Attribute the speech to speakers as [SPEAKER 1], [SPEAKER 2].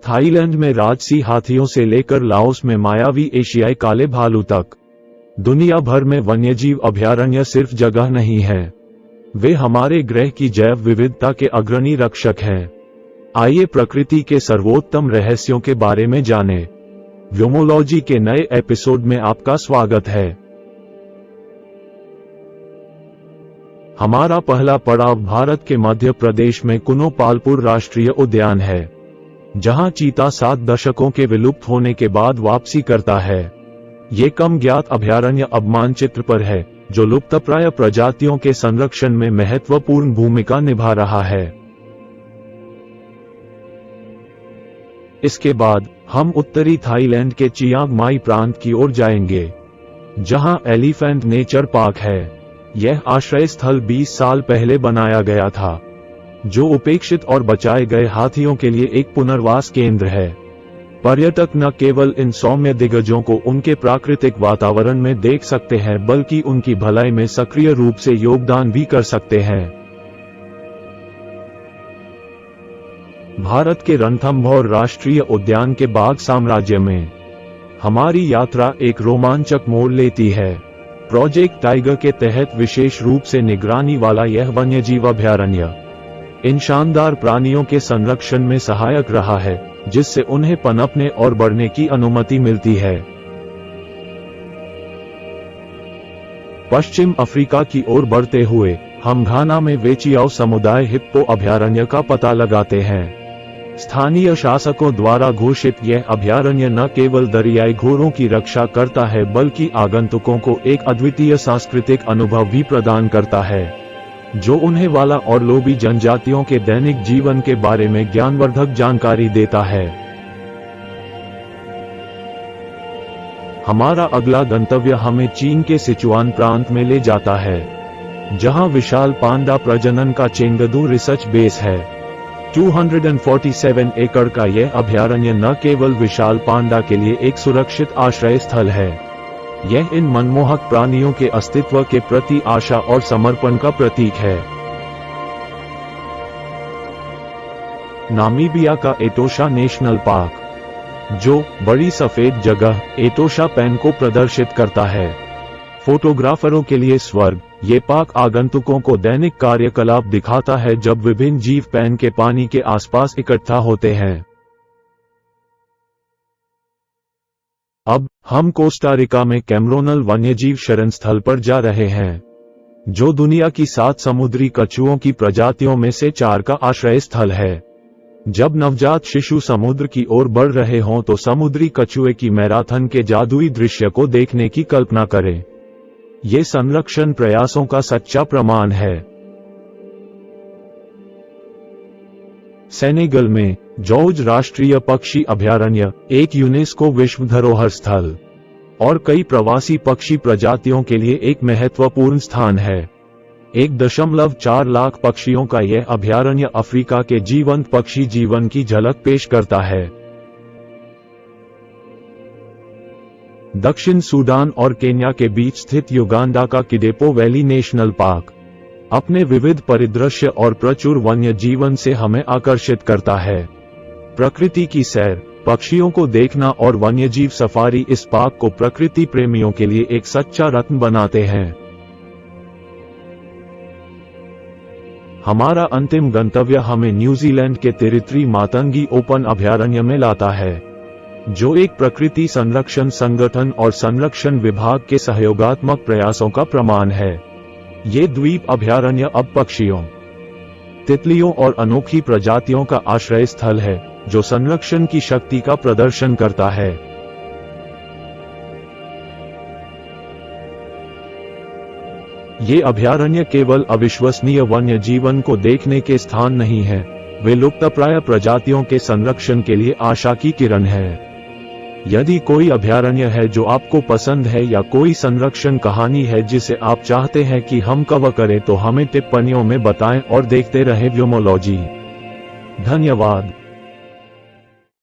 [SPEAKER 1] Thailand में राजसी हाथियों से लेकर लाओस में मायावी एशियाई काले भालू तक, दुनिया भर में वन्यजीव अभयारण्य सिर्फ जगह नहीं है, वे हमारे ग्रह की जैव विविधता के अग्रणी रक्षक हैं। आइए प्रकृति के सर्वोत्तम रहस्यों के बारे में जानें। व्योमोलॉजी के नए एपिसोड में आपका स्वागत है। हमारा पहला पड़ाव भारत के मध्य प्रदेश में कुनो पालपुर राष्ट्रीय उद्यान है, जहां चीता 7 दशकों के विलुप्त होने के बाद वापसी करता है। ये कम ज्ञात अभयारण्य अब मानचित्र पर है, जो लुप्तप्राय प्रजातियों के संरक्षण में महत्वपूर्ण भूमिका निभा रहा है। इसके बाद हम उत्तरी थाईलैंड के चियांग माई प्रांत की ओर जाएंगे, जहां एलिफेंट नेचर पार्क है। यह आश्रय स्थल 20 साल पहले बनाया गया था, जो उपेक्षित और बचाए गए हाथियों के लिए एक पुनर्वास केंद्र है। पर्यटक न केवल इन सौम्य दिग्गजों को उनके प्राकृतिक वातावरण में देख सकते हैं, बल्कि उनकी भलाई में सक्रिय रूप से योगदान भी कर सकते हैं। भारत के रणथंभौर राष्ट्रीय उद्यान के बाघ साम्राज्य में हमारी यात्रा एक रोमांचक मोड़ लेती है। प्रोजेक्ट टाइगर के तहत विशेष रूप से निगरानी वाला यह वन्यजीव अभयारण्य इन शानदार प्राणियों के संरक्षण में सहायक रहा है, जिससे उन्हें पनपने और बढ़ने की अनुमति मिलती है। पश्चिम अफ्रीका की ओर बढ़ते हुए हम घाना में वेचियाओ समुदाय हिप्पो अभयारण्य का पता लगाते हैं। स्थानीय शासकों द्वारा घोषित यह अभयारण्य न केवल दरियाई घोड़ों की रक्षा करता है, बल्कि आगंतुकों को एक अद्वितीय सांस्कृतिक अनुभव भी प्रदान करता है, जो उन्हें वाला और लोबी जनजातियों के दैनिक जीवन के बारे में ज्ञानवर्धक जानकारी देता है। हमारा अगला गंतव्य हमें चीन के सिचुआन प्रांत में ले जाता है, जहां विशाल पांडा प्रजनन का चेंगदू रिसर्च बेस है। 247 एकड़ का यह अभयारण्य न केवल विशाल पांडा के लिए एक सुरक्षित आश्रय स्थल है, यह इन मनमोहक प्राणियों के अस्तित्व के प्रति आशा और समर्पण का प्रतीक है। नामीबिया का एटोशा नेशनल पार्क, जो बड़ी सफेद जगह एटोशा पेन को प्रदर्शित करता है, फोटोग्राफरों के लिए स्वर्ग। ये पार्क आगंतुकों को दैनिक कार्यकलाप दिखाता है, जब विभिन्न जीव पेन के पानी के आसपास इकट्ठा होते हैं। अब हम कोस्टा रिका में कैमरोनल वन्यजीव शरण स्थल पर जा रहे हैं, जो दुनिया की 7 समुद्री कछुओं की प्रजातियों में से 4 का आश्रय स्थल है। जब नवजात शिशु समुद्र की ओर बढ़ रहे हों तो समुद्री कछुए की मैराथन के जादुई दृश्य को देखने की कल्पना करें। ये संरक्षण प्रयासों का सच्चा प्रमाण है। सेनेगल में जॉर्ज राष्ट्रीय पक्षी अभयारण्य एक यूनेस्को विश्व धरोहर स्थल और कई प्रवासी पक्षी प्रजातियों के लिए एक महत्वपूर्ण स्थान है। 1.4 लाख पक्षियों का यह अभयारण्य अफ्रीका के जीवंत पक्षी जीवन की झलक पेश करता है। दक्षिण सूडान और केन्या के बीच स्थित युगांडा का किडेपो वैली नेशनल पार्क अपने विविध परिदृश्य और प्रचुर वन्य जीवन से हमें आकर्षित करता है। प्रकृति की सैर, पक्षियों को देखना और वन्यजीव सफारी इस पार्क को प्रकृति प्रेमियों के लिए एक सच्चा रत्न बनाते हैं। हमारा अंतिम गंतव्य हमें न्यूजीलैंड के तिरित्री मातंगी ओपन अभयारण्य में लाता है, जो एक प्रकृति संरक्षण संगठन और संरक्षण विभाग के सहयोगात्मक प्रयासों का प्रमाण है। ये द्वीप अभयारण्य अब पक्षियों, तितलियों और अनोखी प्रजातियों का आश्रय स्थल है, जो संरक्षण की शक्ति का प्रदर्शन करता है। ये अभयारण्य केवल अविश्वसनीय वन्य जीवन को देखने के स्थान नहीं है, वे लुप्तप्राय प्रजातियों के संरक्षण के लिए आशा की किरण है। यदि कोई अभयारण्य है जो आपको पसंद है या कोई संरक्षण कहानी है जिसे आप चाहते हैं कि हम कवर करें, तो हमें टिप्पणियों में बताएं और देखते रहें व्योमोलॉजी। धन्यवाद।